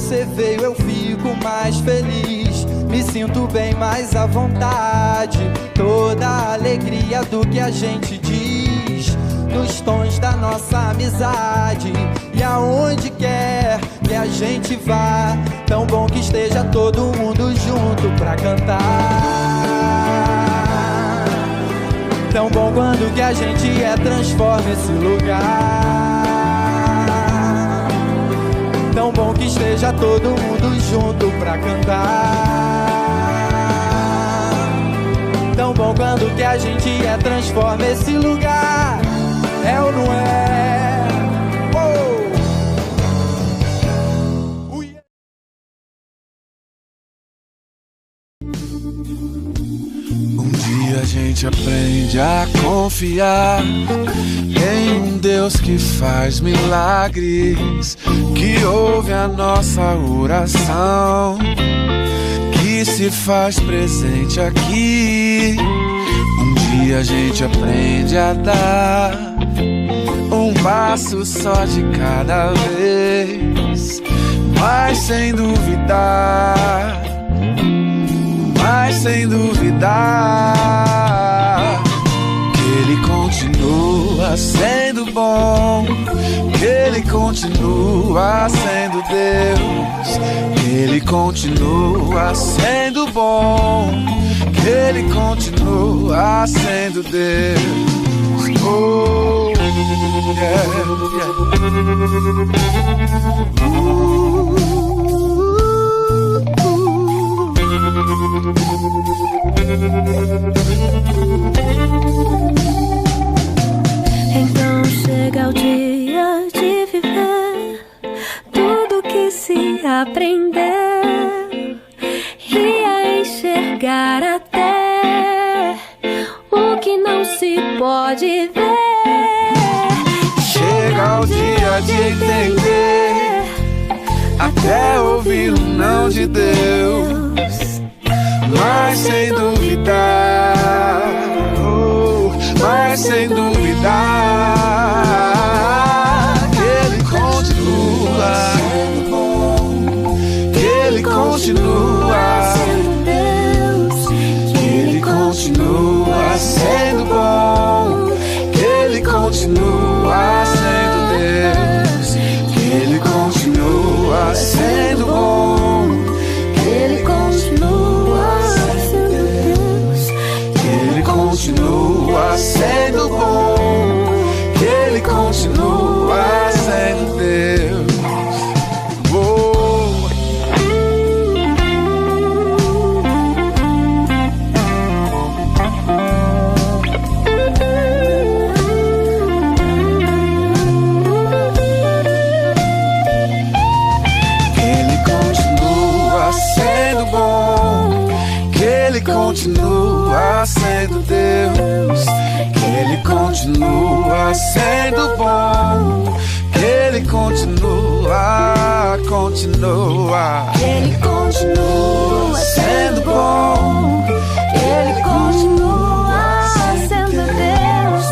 você veio eu fico mais feliz. Me sinto bem mais à vontade. Toda a alegria do que a gente diz nos tons da nossa amizade. E aonde quer que a gente vá, tão bom que esteja todo mundo junto pra cantar. Tão bom quando que a gente transforma esse lugar. Tão bom que esteja todo mundo junto pra cantar. Tão bom quando que a gente transforma esse lugar. É ou não é? Um dia a gente aprende a confiar em um Deus que faz milagres, que ouve a nossa oração, que se faz presente aqui. Um dia a gente aprende a dar um passo só de cada vez, mas sem duvidar, mas sem duvidar que Ele continua sendo bom, que Ele continua sendo Deus, que Ele continua sendo bom, que Ele continua sendo Deus. Oh, yeah, yeah. Então chega o dia de viver tudo que se aprender e a enxergar até o que não se pode ver. Chega o dia de entender, até ouvir o não de Deus, mas sem duvidar, oh, mas sem duvidar que Ele continua sendo bom, que Ele continua sendo Deus, que Ele continua sendo bom, que Ele continua sendo Deus, que Ele continua sendo bom, que Ele continua sendo Deus, que Ele continua sendo bom, que Ele continua sendo Deus. Continua sendo Deus, que Ele continua sendo bom, que Ele continua, que Ele continua sendo bom, que Ele continua sendo Deus,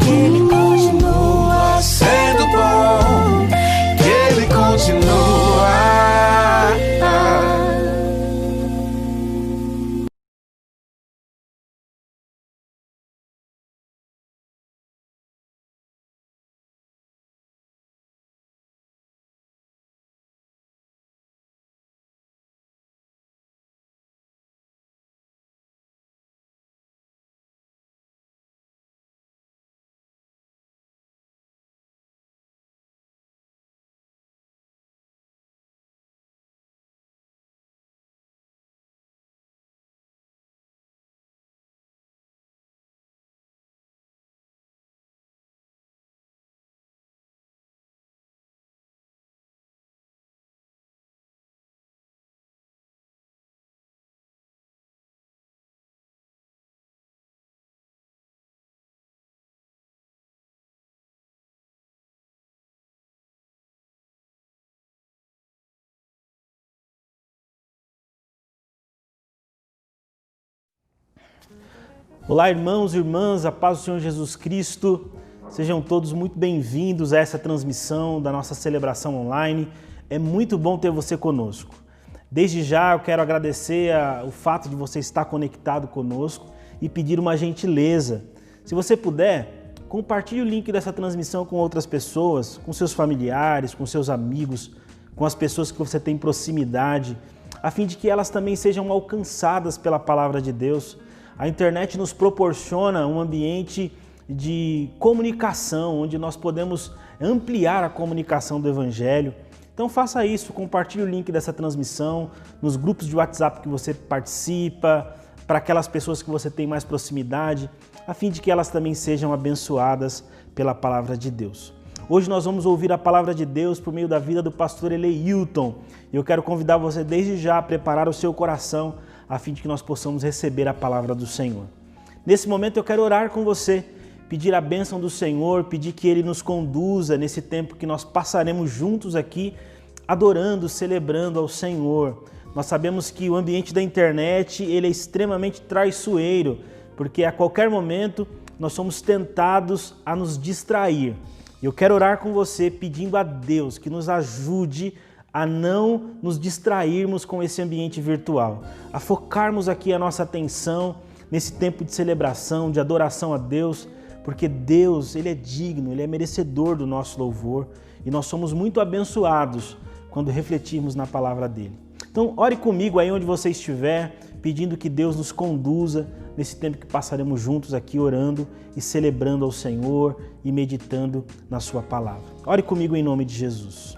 que Ele continua sendo bom, que Ele continua. Olá, irmãos e irmãs, a paz do Senhor Jesus Cristo. Sejam todos muito bem-vindos a essa transmissão da nossa celebração online. É muito bom ter você conosco. Desde já eu quero agradecer o fato de você estar conectado conosco e pedir uma gentileza. Se você puder, compartilhe o link dessa transmissão com outras pessoas, com seus familiares, com seus amigos, com as pessoas que você tem proximidade, a fim de que elas também sejam alcançadas pela palavra de Deus. A internet nos proporciona um ambiente de comunicação, onde nós podemos ampliar a comunicação do Evangelho. Então faça isso, compartilhe o link dessa transmissão nos grupos de WhatsApp que você participa, para aquelas pessoas que você tem mais proximidade, a fim de que elas também sejam abençoadas pela palavra de Deus. Hoje nós vamos ouvir a palavra de Deus por meio da vida do pastor Eleilton. E eu quero convidar você desde já a preparar o seu coração, a fim de que nós possamos receber a palavra do Senhor. Nesse momento eu quero orar com você, pedir a bênção do Senhor, pedir que Ele nos conduza nesse tempo que nós passaremos juntos aqui, adorando, celebrando ao Senhor. Nós sabemos que o ambiente da internet ele é extremamente traiçoeiro, porque a qualquer momento nós somos tentados a nos distrair. Eu quero orar com você pedindo a Deus que nos ajude a não nos distrairmos com esse ambiente virtual, a focarmos aqui a nossa atenção nesse tempo de celebração, de adoração a Deus, porque Deus, Ele é digno, Ele é merecedor do nosso louvor e nós somos muito abençoados quando refletirmos na palavra dEle. Então, ore comigo aí onde você estiver, pedindo que Deus nos conduza nesse tempo que passaremos juntos aqui orando e celebrando ao Senhor e meditando na sua palavra. Ore comigo em nome de Jesus.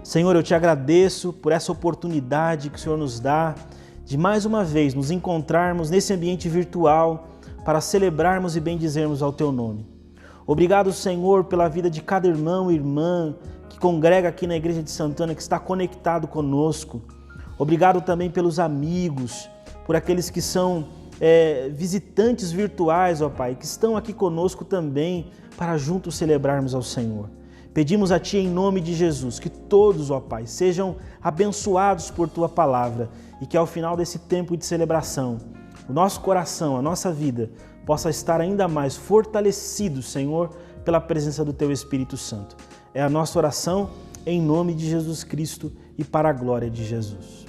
Senhor, eu te agradeço por essa oportunidade que o Senhor nos dá de mais uma vez nos encontrarmos nesse ambiente virtual para celebrarmos e bendizermos ao teu nome. Obrigado, Senhor, pela vida de cada irmão e irmã que congrega aqui na Igreja de Santana, que está conectado conosco. Obrigado também pelos amigos, por aqueles que são visitantes virtuais, ó Pai, que estão aqui conosco também para juntos celebrarmos ao Senhor. Pedimos a Ti em nome de Jesus que todos, ó Pai, sejam abençoados por Tua palavra e que ao final desse tempo de celebração, o nosso coração, a nossa vida, possa estar ainda mais fortalecido, Senhor, pela presença do Teu Espírito Santo. É a nossa oração em nome de Jesus Cristo e para a glória de Jesus.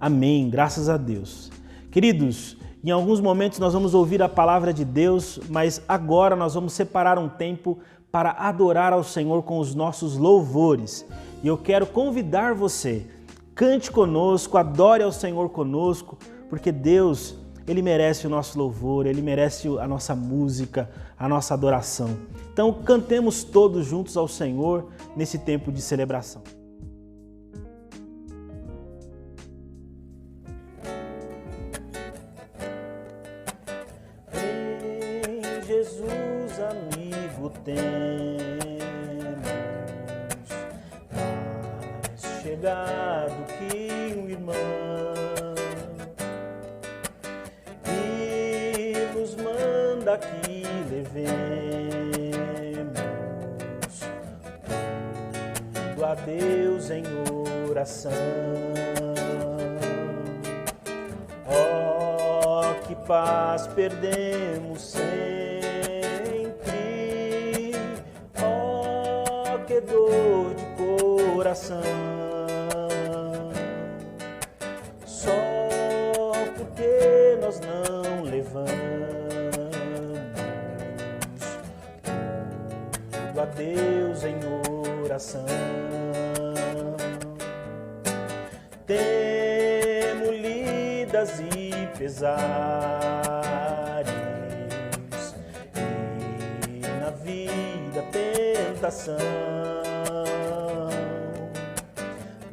Amém, graças a Deus. Queridos, em alguns momentos nós vamos ouvir a palavra de Deus, mas agora nós vamos separar um tempo para adorar ao Senhor com os nossos louvores. E eu quero convidar você, cante conosco, adore ao Senhor conosco, porque Deus, Ele merece o nosso louvor, Ele merece a nossa música, a nossa adoração. Então cantemos todos juntos ao Senhor nesse tempo de celebração. Jesus, amigo, temos mais chegado que um irmão e nos manda que levemos tudo a Deus em oração. Oh, que paz perdemos sempre. Que dor de coração, só porque nós não levamos tudo a Deus em oração. Temos lidas e pesares e na vida tentação.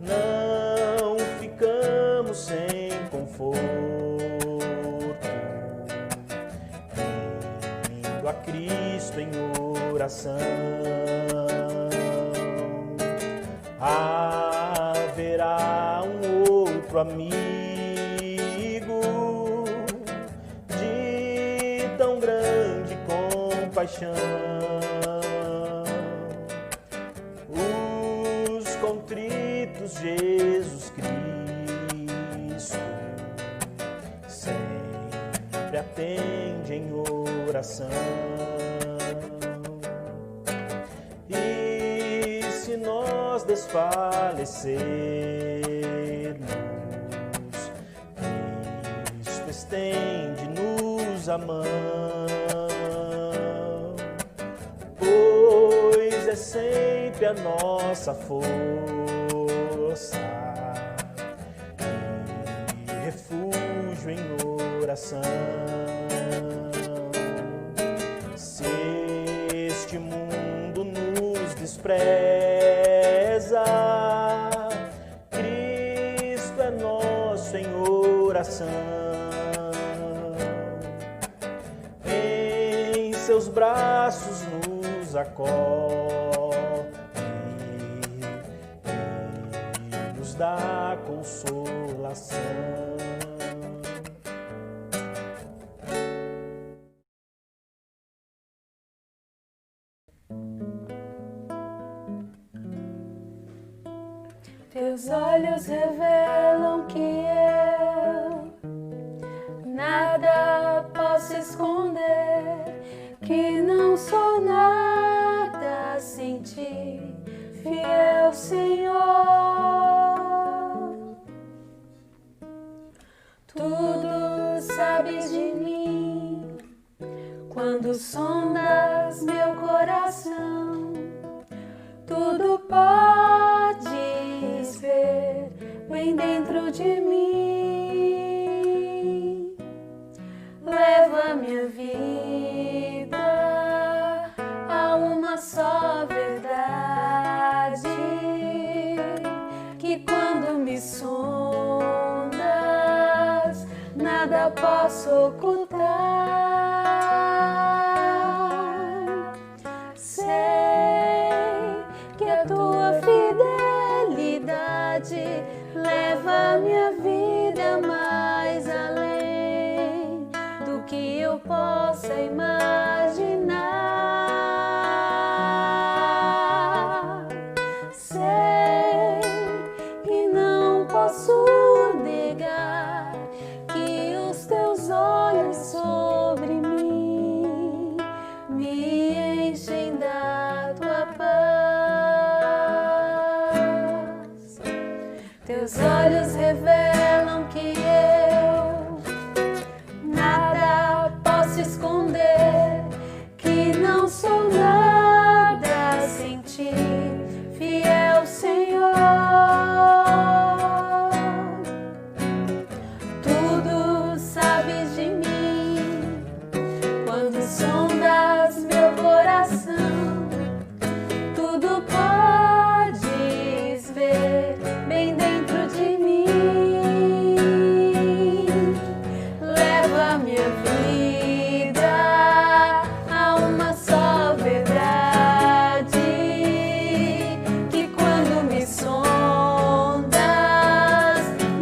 Não ficamos sem conforto, indo a Cristo em oração. Haverá um outro amigo de tão grande compaixão. Jesus Cristo sempre atende em oração. E se nós nós desfalecermos, Cristo estende-nos a mão, pois é sempre a nossa força e refúgio em oração. Se este mundo nos despreza, Cristo é nosso em oração. Em seus braços nos acolhe e nos dá consolação. Teus olhos revelam que eu nada posso esconder, que não sou nada sem ti, fiel Senhor. Tudo sabes de mim, quando sondas meu coração, tudo podes ver bem dentro de mim. Leva minha vida a uma só verdade, que quando me sondas nada posso ocultar. Sei que a tua fidelidade leva minha vida mais além do que eu possa imaginar. Sei que não posso negar que os teus olhos sobre mim me enchem da tua paz. Teus olhos revelam que eu nada posso esconder, que não sou nada sem ti, fiel Senhor. Tudo sabes de mim, quando sondas meu coração, tudo podes ver bem dentro de mim. Leva minha vida a uma só verdade, que quando me sondas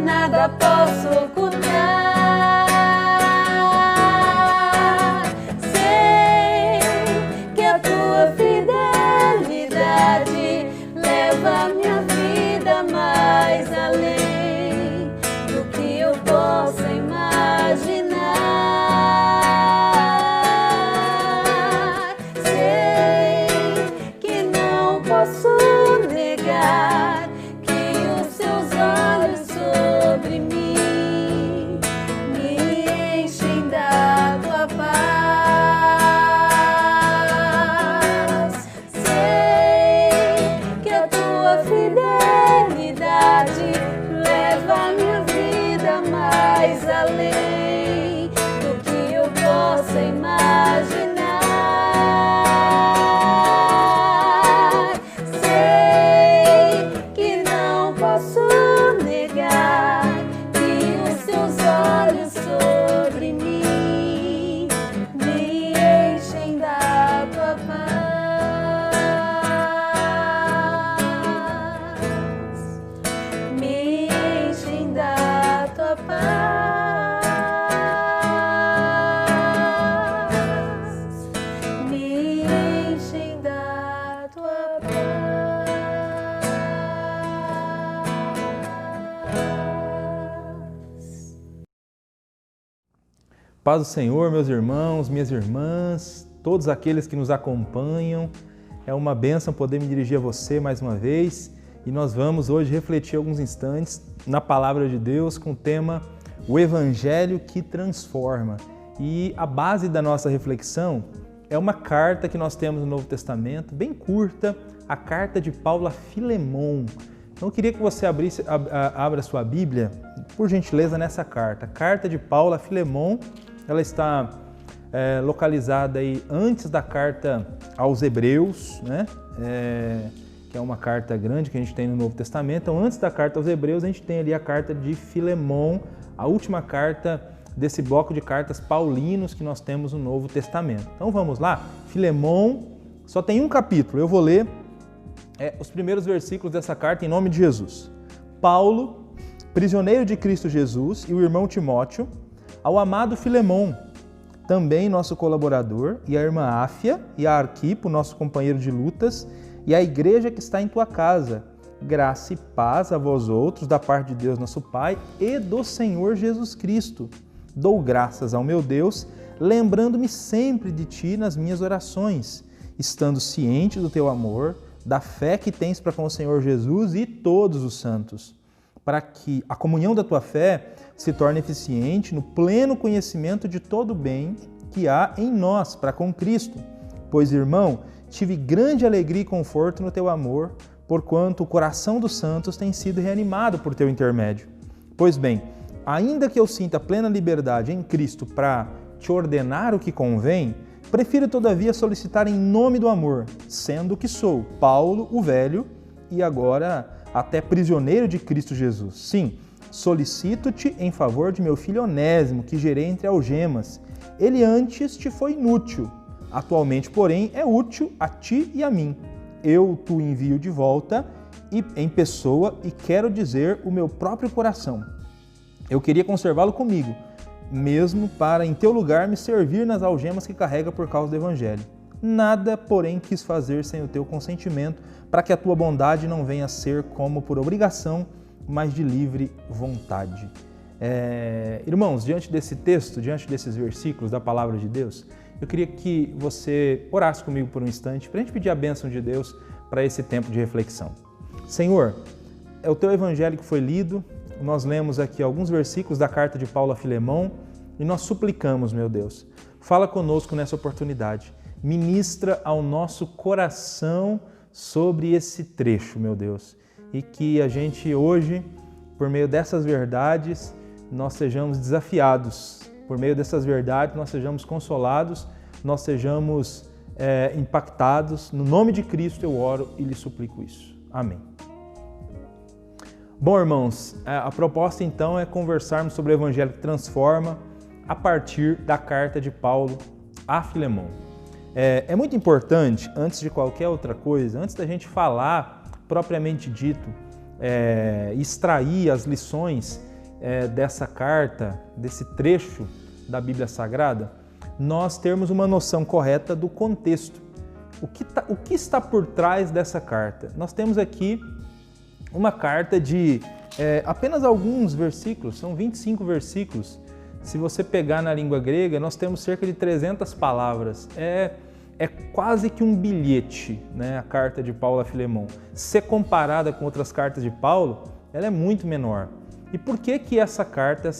nada posso ocultar. Sei que a tua fidelidade leva minha vida mais além do que eu possa imaginar. Sei que não posso negar que os teus olhos sobre mim me enchem da tua paz. Sei que a tua fidelidade leva minha vida mais além do que eu possa imaginar. Sei que não posso negar que os teus olhos sobre mim me enchem da tua paz, me enchem da tua paz, me enchem da tua paz. Paz do Senhor, meus irmãos, minhas irmãs, todos aqueles que nos acompanham. É uma bênção poder me dirigir a você mais uma vez e nós vamos hoje refletir alguns instantes na Palavra de Deus com o tema O Evangelho que Transforma. E a base da nossa reflexão é uma carta que nós temos no Novo Testamento, bem curta, a carta de Paulo a Filemon. Então eu queria que você abra sua Bíblia, por gentileza, nessa carta. A carta de Paulo a Filemon, ela está localizada aí antes da carta aos Hebreus, né? Que é uma carta grande que a gente tem no Novo Testamento. Então, antes da carta aos Hebreus, a gente tem ali a carta de Filemon, a última carta desse bloco de cartas paulinos que nós temos no Novo Testamento. Então, vamos lá. Filemon só tem um capítulo. Eu vou ler os primeiros versículos dessa carta em nome de Jesus. Paulo, prisioneiro de Cristo Jesus, e o irmão Timóteo, ao amado Filemon, também nosso colaborador, e a irmã Áfia, e a Arquipo, nosso companheiro de lutas, e a igreja que está em tua casa. Graça e paz a vós outros, da parte de Deus nosso Pai e do Senhor Jesus Cristo. Dou graças ao meu Deus, lembrando-me sempre de ti nas minhas orações, estando ciente do teu amor, da fé que tens para com o Senhor Jesus e todos os santos, para que a comunhão da tua fé se torne eficiente no pleno conhecimento de todo o bem que há em nós para com Cristo. Pois, irmão, tive grande alegria e conforto no teu amor, porquanto o coração dos santos tem sido reanimado por teu intermédio. Pois bem, ainda que eu sinta plena liberdade em Cristo para te ordenar o que convém, prefiro todavia solicitar em nome do amor, sendo que sou Paulo, o velho, e agora até prisioneiro de Cristo Jesus. Sim, solicito-te em favor de meu filho Onésimo, que gerei entre algemas. Ele antes te foi inútil, atualmente, porém, é útil a ti e a mim. Eu te envio de volta em pessoa e quero dizer o meu próprio coração. Eu queria conservá-lo comigo, mesmo para em teu lugar me servir nas algemas que carrega por causa do Evangelho. Nada, porém, quis fazer sem o teu consentimento, para que a tua bondade não venha a ser como por obrigação, mas de livre vontade. Irmãos, diante desse texto, diante desses versículos da Palavra de Deus, eu queria que você orasse comigo por um instante, para a gente pedir a bênção de Deus para esse tempo de reflexão. Senhor, é o teu Evangelho que foi lido, nós lemos aqui alguns versículos da carta de Paulo a Filemon e nós suplicamos, meu Deus, fala conosco nessa oportunidade, ministra ao nosso coração sobre esse trecho, meu Deus, e que a gente hoje, por meio dessas verdades, nós sejamos desafiados, por meio dessas verdades nós sejamos consolados, nós sejamos impactados. No nome de Cristo eu oro e lhe suplico isso. Amém. Bom, irmãos, a proposta então é conversarmos sobre o Evangelho que transforma a partir da carta de Paulo a Filemon. É muito importante, antes de qualquer outra coisa, antes da gente falar propriamente dito, extrair as lições dessa carta, desse trecho da Bíblia Sagrada, nós termos uma noção correta do contexto. O que está por trás dessa carta? Nós temos aqui uma carta de apenas alguns versículos, são 25 versículos. Se você pegar na língua grega, nós temos cerca de 300 palavras. É quase que um bilhete, né, a carta de Paulo a Filemon. Se comparada com outras cartas de Paulo, ela é muito menor. E por que essa carta,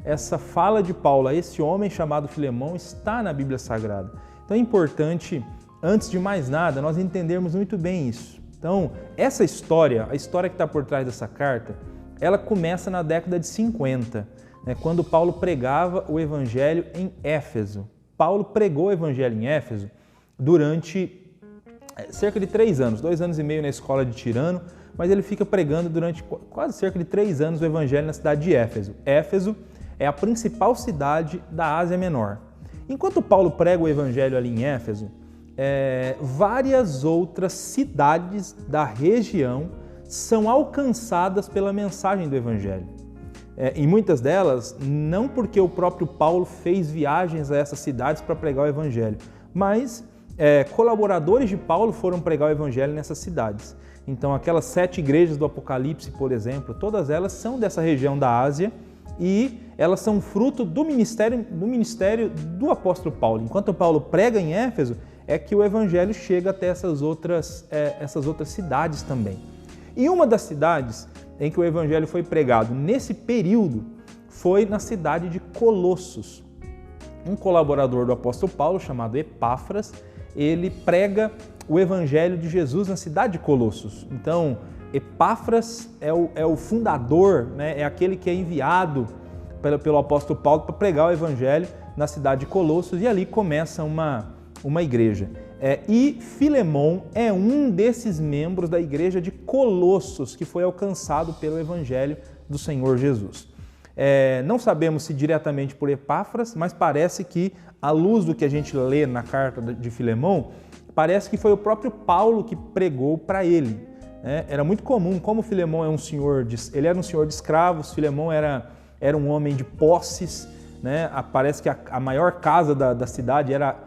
essa fala de Paulo a esse homem chamado Filemon está na Bíblia Sagrada? Então é importante, antes de mais nada, nós entendermos muito bem isso. Então, essa história, a história que está por trás dessa carta, ela começa na década de 50, né, quando Paulo pregava o Evangelho em Éfeso. Paulo pregou o Evangelho em Éfeso durante cerca de 3 anos, 2 anos e meio na escola de Tirano, mas ele fica pregando durante quase cerca de 3 anos o Evangelho na cidade de Éfeso. Éfeso é a principal cidade da Ásia Menor. Enquanto Paulo prega o Evangelho ali em Éfeso, várias outras cidades da região são alcançadas pela mensagem do Evangelho. Em muitas delas, não porque o próprio Paulo fez viagens a essas cidades para pregar o Evangelho, mas colaboradores de Paulo foram pregar o Evangelho nessas cidades. Então, aquelas 7 igrejas do Apocalipse, por exemplo, todas elas são dessa região da Ásia e elas são fruto do ministério do apóstolo Paulo. Enquanto Paulo prega em Éfeso, é que o Evangelho chega até essas outras cidades também. E uma das cidades em que o evangelho foi pregado nesse período foi na cidade de Colossos. Um colaborador do apóstolo Paulo, chamado Epáfras, ele prega o evangelho de Jesus na cidade de Colossos. Então, Epáfras é o fundador, né? É aquele que é enviado pelo apóstolo Paulo para pregar o evangelho na cidade de Colossos, e ali começa uma igreja. E Filemon é um desses membros da igreja de Colossos que foi alcançado pelo evangelho do Senhor Jesus. Não sabemos se diretamente por Epáfras, mas parece que, à luz do que a gente lê na carta de Filemon, parece que foi o próprio Paulo que pregou para ele. Era muito comum, como Filemon ele era um senhor de escravos, Filemon era um homem de posses, né? Parece que a maior casa da cidade era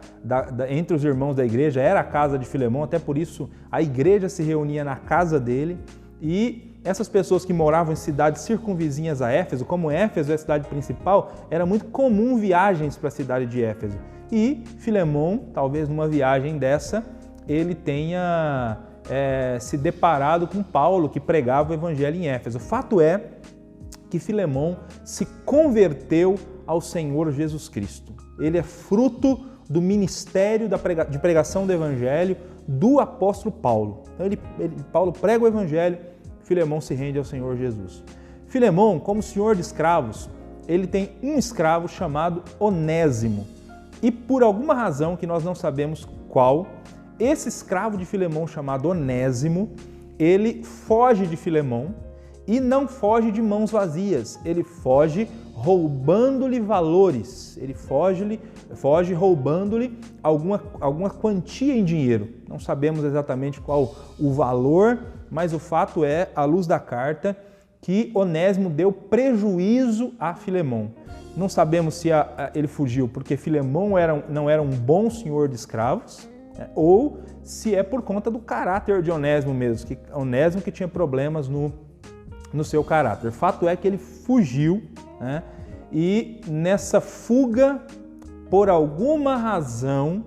entre os irmãos da igreja, era a casa de Filemon, até por isso a igreja se reunia na casa dele. E essas pessoas que moravam em cidades circunvizinhas a Éfeso, como Éfeso é a cidade principal, era muito comum viagens para a cidade de Éfeso. E Filemon, talvez numa viagem dessa, ele tenha se deparado com Paulo, que pregava o evangelho em Éfeso. O fato é que Filemon se converteu ao Senhor Jesus Cristo. Ele é fruto do ministério de pregação do evangelho do apóstolo Paulo. Então Paulo prega o evangelho, Filemon se rende ao Senhor Jesus. Filemon, como senhor de escravos, ele tem um escravo chamado Onésimo. E por alguma razão que nós não sabemos qual, esse escravo de Filemon chamado Onésimo, ele foge de Filemon e não foge de mãos vazias, ele foge roubando-lhe valores, ele foge roubando-lhe alguma quantia em dinheiro. Não sabemos exatamente qual o valor, mas o fato é, à luz da carta, que Onésimo deu prejuízo a Filemon. Não sabemos se ele fugiu porque Filemon não era um bom senhor de escravos, ou se é por conta do caráter de Onésimo mesmo, que Onésimo que tinha problemas no seu caráter. O fato é que ele fugiu, né? E nessa fuga, por alguma razão,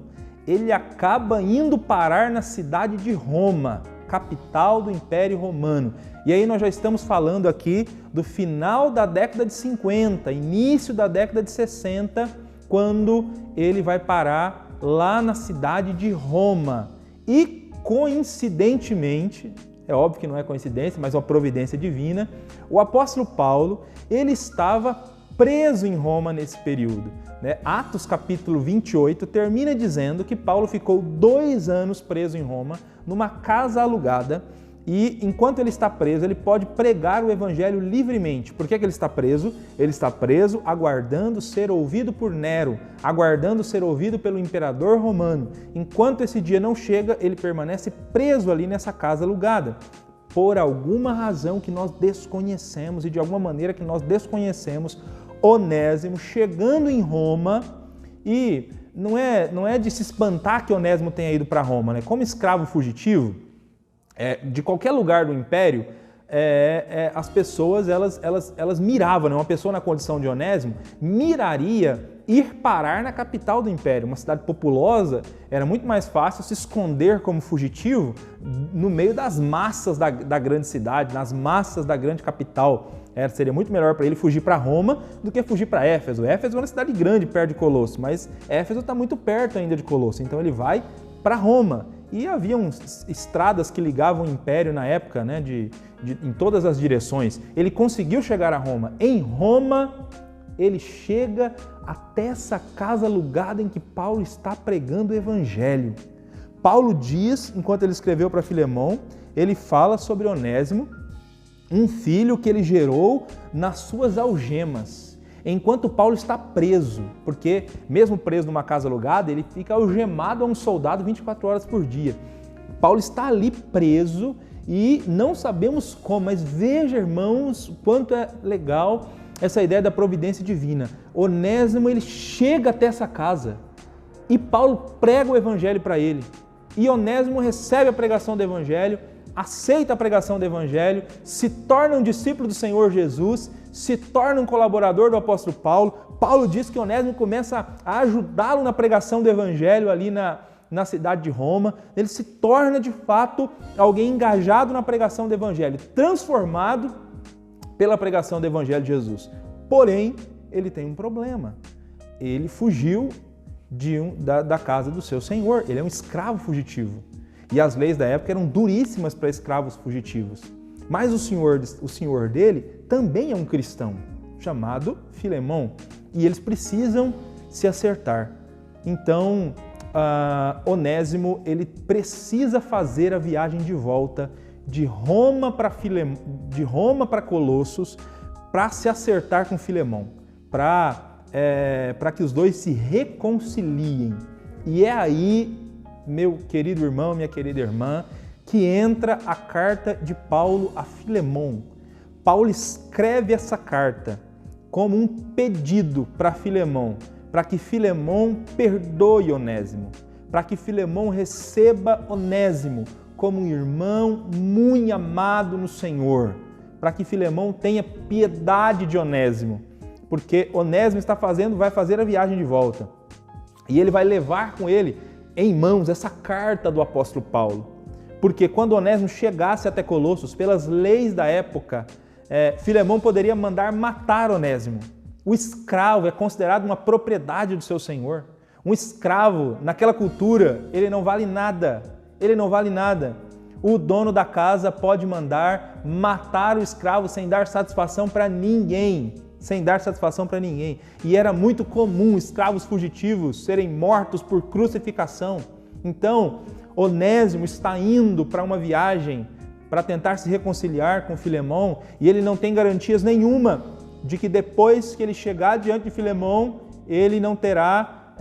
ele acaba indo parar na cidade de Roma, capital do Império Romano. E aí nós já estamos falando aqui do final da década de 50, início da década de 60, quando ele vai parar lá na cidade de Roma. E coincidentemente, é óbvio que não é coincidência, mas uma providência divina, o apóstolo Paulo, ele estava preso em Roma nesse período. Atos capítulo 28 termina dizendo que Paulo ficou 2 anos preso em Roma, numa casa alugada, e enquanto ele está preso, ele pode pregar o evangelho livremente. Por que ele está preso? Ele está preso aguardando ser ouvido por Nero, aguardando ser ouvido pelo imperador romano. Enquanto esse dia não chega, ele permanece preso ali nessa casa alugada. Por alguma razão que nós desconhecemos e de alguma maneira que nós desconhecemos, Onésimo chegando em Roma, e não é de se espantar que Onésimo tenha ido para Roma, né? Como escravo fugitivo, de qualquer lugar do império, as pessoas elas miravam, né? Uma pessoa na condição de Onésimo miraria ir parar na capital do império, uma cidade populosa. Era muito mais fácil se esconder como fugitivo no meio das massas da grande cidade, nas massas da grande capital. Seria muito melhor para ele fugir para Roma do que fugir para Éfeso. Éfeso é uma cidade grande perto de Colosso, mas Éfeso está muito perto ainda de Colosso, então ele vai para Roma. E haviam estradas que ligavam o império na época, né, em todas as direções. Ele conseguiu chegar a Roma. Em Roma, ele chega até essa casa alugada em que Paulo está pregando o evangelho. Paulo diz, enquanto ele escreveu para Filemon, ele fala sobre Onésimo, um filho que ele gerou nas suas algemas, enquanto Paulo está preso, porque mesmo preso numa casa alugada, ele fica algemado a um soldado 24 horas por dia. Paulo está ali preso e não sabemos como, mas veja, irmãos, o quanto é legal essa ideia da providência divina. Onésimo, ele chega até essa casa e Paulo prega o evangelho para ele. E Onésimo recebe a pregação do evangelho, aceita a pregação do evangelho, se torna um discípulo do Senhor Jesus, se torna um colaborador do apóstolo Paulo. Paulo diz que Onésimo começa a ajudá-lo na pregação do evangelho ali na cidade de Roma, ele se torna de fato alguém engajado na pregação do Evangelho, transformado pela pregação do Evangelho de Jesus. Porém, ele tem um problema. Ele fugiu da casa do seu senhor, ele é um escravo fugitivo. E as leis da época eram duríssimas para escravos fugitivos. Mas o senhor dele também é um cristão, chamado Filemão. E eles precisam se acertar. Então, Onésimo, ele precisa fazer a viagem de volta de Roma para Colossos para se acertar com Filemão, para que os dois se reconciliem. E é aí, meu querido irmão, minha querida irmã, que entra a carta de Paulo a Filemão. Paulo escreve essa carta como um pedido para Filemão, para que Filemão perdoe Onésimo, para que Filemão receba Onésimo como um irmão muito amado no Senhor, para que Filemão tenha piedade de Onésimo, porque Onésimo vai fazer a viagem de volta e ele vai levar com ele em mãos essa carta do apóstolo Paulo. Porque quando Onésimo chegasse até Colossos, pelas leis da época, Filemão poderia mandar matar Onésimo. O escravo é considerado uma propriedade do seu senhor. Um escravo, naquela cultura, ele não vale nada. Ele não vale nada. O dono da casa pode mandar matar o escravo sem dar satisfação para ninguém. Sem dar satisfação para ninguém. E era muito comum escravos fugitivos serem mortos por crucificação. Então, Onésimo está indo para uma viagem para tentar se reconciliar com Filemão e ele não tem garantias nenhuma de que depois que ele chegar diante de Filemão, ele não terá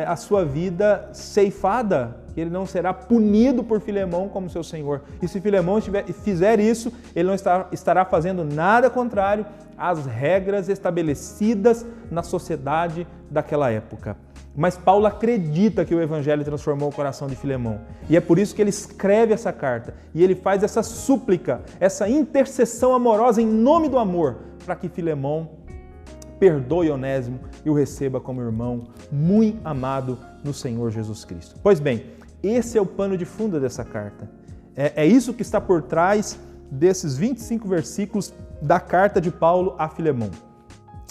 a sua vida ceifada, que ele não será punido por Filemão como seu senhor. E se Filemão fizer isso, ele não estará fazendo nada contrário às regras estabelecidas na sociedade daquela época. Mas Paulo acredita que o Evangelho transformou o coração de Filemão. E é por isso que ele escreve essa carta. E ele faz essa súplica, essa intercessão amorosa em nome do amor, para que Filemão perdoe Onésimo e o receba como irmão muito amado no Senhor Jesus Cristo. Pois bem, esse é o pano de fundo dessa carta. É isso que está por trás desses 25 versículos da carta de Paulo a Filemão.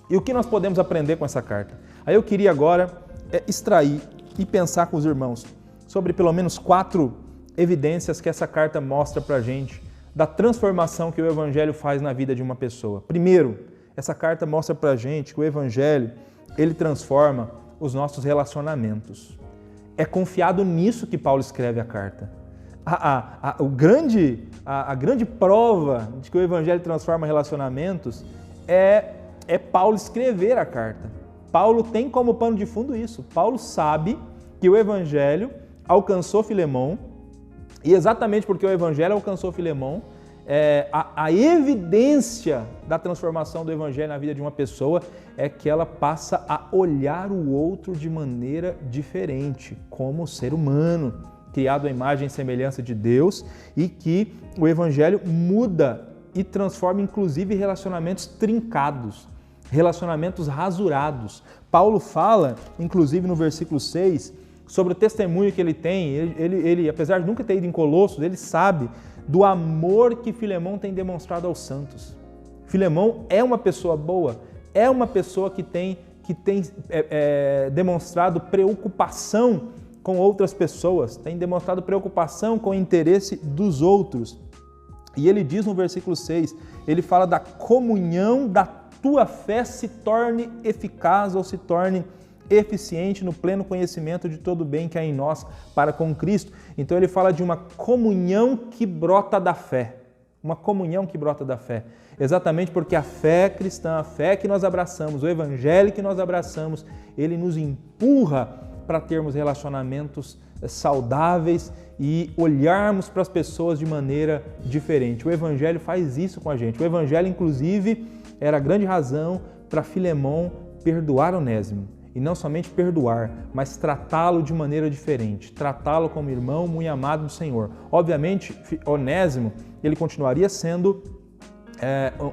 E o que nós podemos aprender com essa carta? Aí eu queria agora extrair e pensar com os irmãos sobre pelo menos 4 evidências que essa carta mostra para a gente da transformação que o Evangelho faz na vida de uma pessoa. Primeiro, essa carta mostra para a gente que o Evangelho, ele transforma os nossos relacionamentos. É confiado nisso que Paulo escreve a carta. A grande prova de que o Evangelho transforma relacionamentos é Paulo escrever a carta. Paulo tem como pano de fundo isso. Paulo sabe que o Evangelho alcançou Filemão e exatamente porque o Evangelho alcançou Filemão, a evidência da transformação do Evangelho na vida de uma pessoa é que ela passa a olhar o outro de maneira diferente, como ser humano, criado à imagem e semelhança de Deus, e que o Evangelho muda e transforma inclusive relacionamentos trincados, relacionamentos rasurados. Paulo fala, inclusive no versículo 6, sobre o testemunho que ele tem. Ele, apesar de nunca ter ido em Colossos, ele sabe do amor que Filemão tem demonstrado aos santos. Filemão é uma pessoa boa, é uma pessoa que tem demonstrado preocupação com outras pessoas, tem demonstrado preocupação com o interesse dos outros. E ele diz no versículo 6, ele fala da comunhão da tua fé se torne eficaz ou se torne eficiente no pleno conhecimento de todo o bem que há em nós para com Cristo. Então ele fala de uma comunhão que brota da fé. Uma comunhão que brota da fé. Exatamente porque a fé cristã, a fé que nós abraçamos, o Evangelho que nós abraçamos, ele nos empurra para termos relacionamentos saudáveis e olharmos para as pessoas de maneira diferente. O Evangelho faz isso com a gente. O Evangelho, inclusive, era a grande razão para Filemão perdoar Onésimo. E não somente perdoar, mas tratá-lo de maneira diferente, tratá-lo como irmão muito amado do Senhor. Obviamente, Onésimo, ele continuaria sendo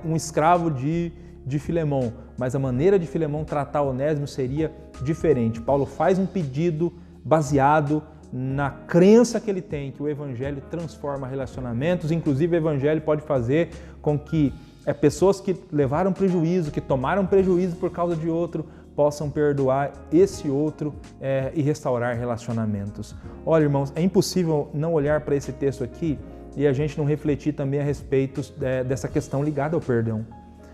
um escravo de Filemão, mas a maneira de Filemão tratar Onésimo seria diferente. Paulo faz um pedido baseado na crença que ele tem que o Evangelho transforma relacionamentos, inclusive o Evangelho pode fazer com que pessoas que levaram prejuízo, que tomaram prejuízo por causa de outro, possam perdoar esse outro e restaurar relacionamentos. Olha, irmãos, é impossível não olhar para esse texto aqui e a gente não refletir também a respeito dessa questão ligada ao perdão.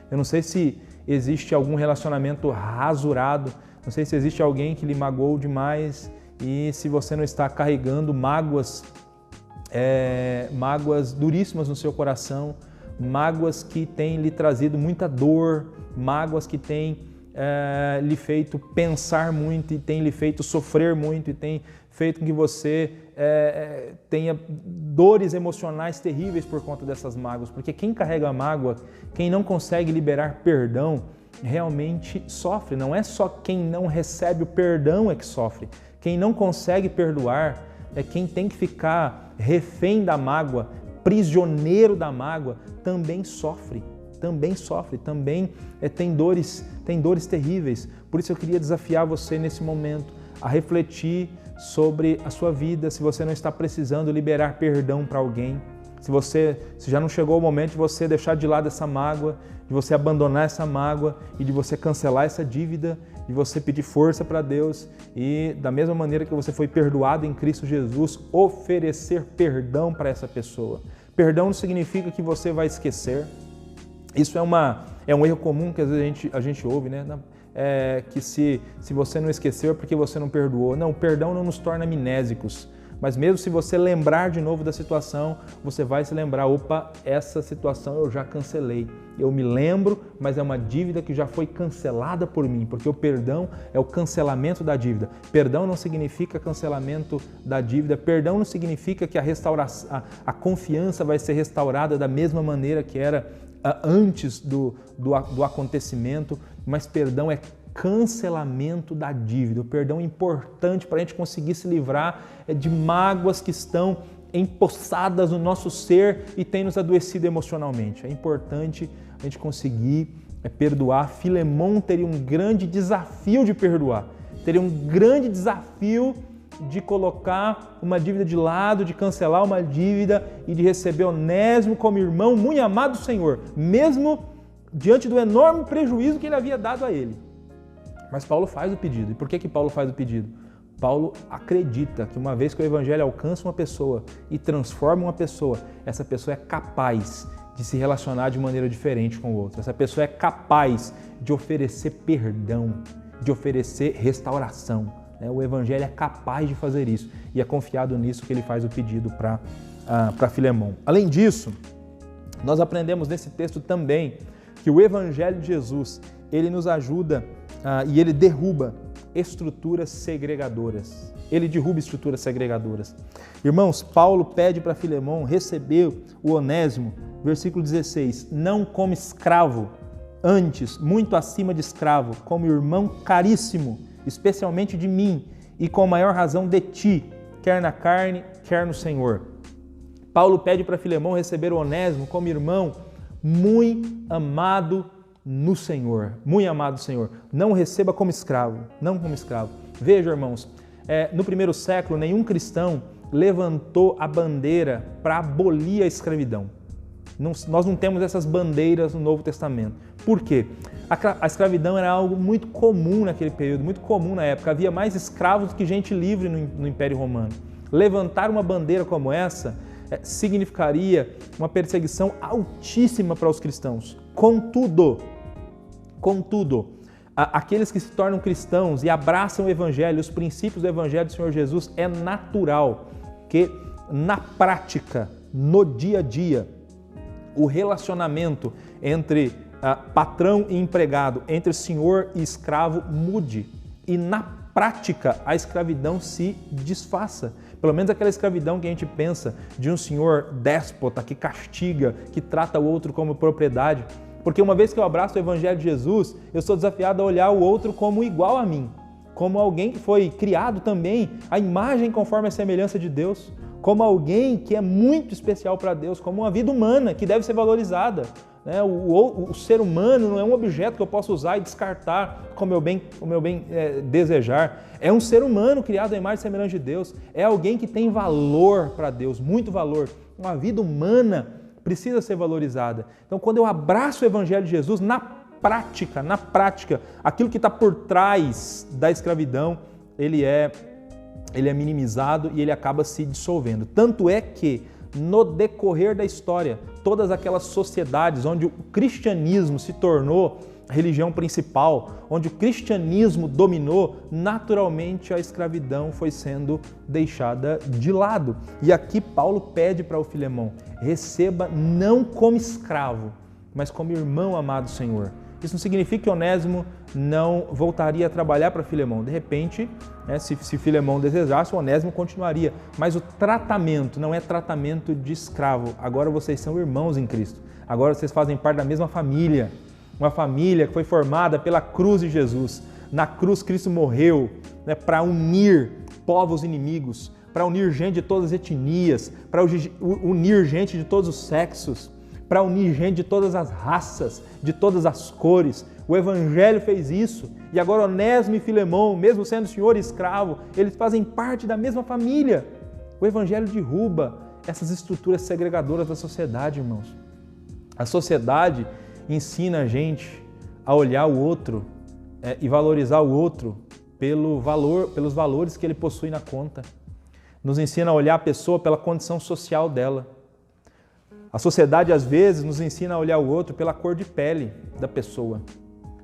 Eu não sei se existe algum relacionamento rasurado, não sei se existe alguém que lhe magoou demais e se você não está carregando mágoas duríssimas no seu coração, mágoas que têm lhe trazido muita dor, mágoas que têm lhe feito pensar muito e têm lhe feito sofrer muito e têm feito com que você tenha dores emocionais terríveis por conta dessas mágoas, porque quem carrega mágoa, quem não consegue liberar perdão, realmente sofre. Não é só quem não recebe o perdão é que sofre. Quem não consegue perdoar é quem tem que ficar refém da mágoa, prisioneiro da mágoa, também sofre, também tem dores terríveis. Por isso eu queria desafiar você nesse momento a refletir sobre a sua vida, se você não está precisando liberar perdão para alguém, se já não chegou o momento de você deixar de lado essa mágoa, de você abandonar essa mágoa e de você cancelar essa dívida, de você pedir força para Deus e, da mesma maneira que você foi perdoado em Cristo Jesus, oferecer perdão para essa pessoa. Perdão não significa que você vai esquecer. Isso é um erro comum que às vezes a gente ouve, né? Que se você não esqueceu é porque você não perdoou. Não, o perdão não nos torna amnésicos. Mas mesmo se você lembrar de novo da situação, você vai se lembrar, opa, essa situação eu já cancelei. Eu me lembro, mas é uma dívida que já foi cancelada por mim, porque o perdão é o cancelamento da dívida. Perdão não significa cancelamento da dívida, perdão não significa que a confiança vai ser restaurada da mesma maneira que era antes do acontecimento, mas perdão é cancelamento da dívida. O perdão é importante para a gente conseguir se livrar de mágoas que estão empossadas no nosso ser e têm nos adoecido emocionalmente. É importante a gente conseguir perdoar. Filemon teria um grande desafio de perdoar, teria um grande desafio de colocar uma dívida de lado, de cancelar uma dívida e de receber Onésimo como irmão muito amado do Senhor, mesmo diante do enorme prejuízo que ele havia dado a ele. Mas Paulo faz o pedido. E por que Paulo faz o pedido? Paulo acredita que uma vez que o Evangelho alcança uma pessoa e transforma uma pessoa, essa pessoa é capaz de se relacionar de maneira diferente com o outro. Essa pessoa é capaz de oferecer perdão, de oferecer restauração. O Evangelho é capaz de fazer isso e é confiado nisso que ele faz o pedido para Filemon. Além disso, nós aprendemos nesse texto também que o Evangelho de Jesus, ele nos ajuda e ele derruba estruturas segregadoras. Ele derruba estruturas segregadoras. Irmãos, Paulo pede para Filemon receber o Onésimo, versículo 16, não como escravo, antes, muito acima de escravo, como irmão caríssimo, especialmente de mim, e com maior razão de ti, quer na carne, quer no Senhor. Paulo pede para Filemon receber o Onésimo como irmão muito amado no Senhor, muito amado do Senhor. Não o receba como escravo, não como escravo. Veja, irmãos, no primeiro século, nenhum cristão levantou a bandeira para abolir a escravidão. Nós não temos essas bandeiras no Novo Testamento. Por quê? A escravidão era algo muito comum naquele período, muito comum na época. Havia mais escravos do que gente livre no Império Romano. Levantar uma bandeira como essa significaria uma perseguição altíssima para os cristãos. Contudo, aqueles que se tornam cristãos e abraçam o Evangelho, os princípios do Evangelho do Senhor Jesus, é natural que na prática, no dia a dia, o relacionamento entre patrão e empregado, entre senhor e escravo mude e na prática a escravidão se desfaça. Pelo menos aquela escravidão que a gente pensa de um senhor déspota que castiga, que trata o outro como propriedade. Porque uma vez que eu abraço o Evangelho de Jesus, eu sou desafiado a olhar o outro como igual a mim, como alguém que foi criado também à imagem conforme a semelhança de Deus, como alguém que é muito especial para Deus, como uma vida humana que deve ser valorizada. né? O ser humano não é um objeto que eu posso usar e descartar como o meu bem desejar. É um ser humano criado à imagem e semelhança de Deus. É alguém que tem valor para Deus, muito valor. Uma vida humana precisa ser valorizada. Então, quando eu abraço o Evangelho de Jesus, na prática, aquilo que está por trás da escravidão, ele é minimizado e ele acaba se dissolvendo. Tanto é que, no decorrer da história, todas aquelas sociedades onde o cristianismo se tornou a religião principal, onde o cristianismo dominou, naturalmente a escravidão foi sendo deixada de lado. E aqui Paulo pede para o Filemão: receba não como escravo, mas como irmão amado do Senhor. Isso não significa que Onésimo não voltaria a trabalhar para Filemão. De repente, né, se Filemão desejasse, o Onésimo continuaria. Mas o tratamento não é tratamento de escravo. Agora vocês são irmãos em Cristo. Agora vocês fazem parte da mesma família. Uma família que foi formada pela cruz de Jesus. Na cruz, Cristo morreu, né, para unir povos inimigos, para unir gente de todas as etnias, para unir gente de todos os sexos, para unir gente de todas as raças, de todas as cores. O Evangelho fez isso. E agora Onésimo e Filemão, mesmo sendo senhor e escravo, eles fazem parte da mesma família. O Evangelho derruba essas estruturas segregadoras da sociedade, irmãos. A sociedade ensina a gente a olhar o outro e valorizar o outro pelos valores que ele possui na conta. Nos ensina a olhar a pessoa pela condição social dela. A sociedade, às vezes, nos ensina a olhar o outro pela cor de pele da pessoa.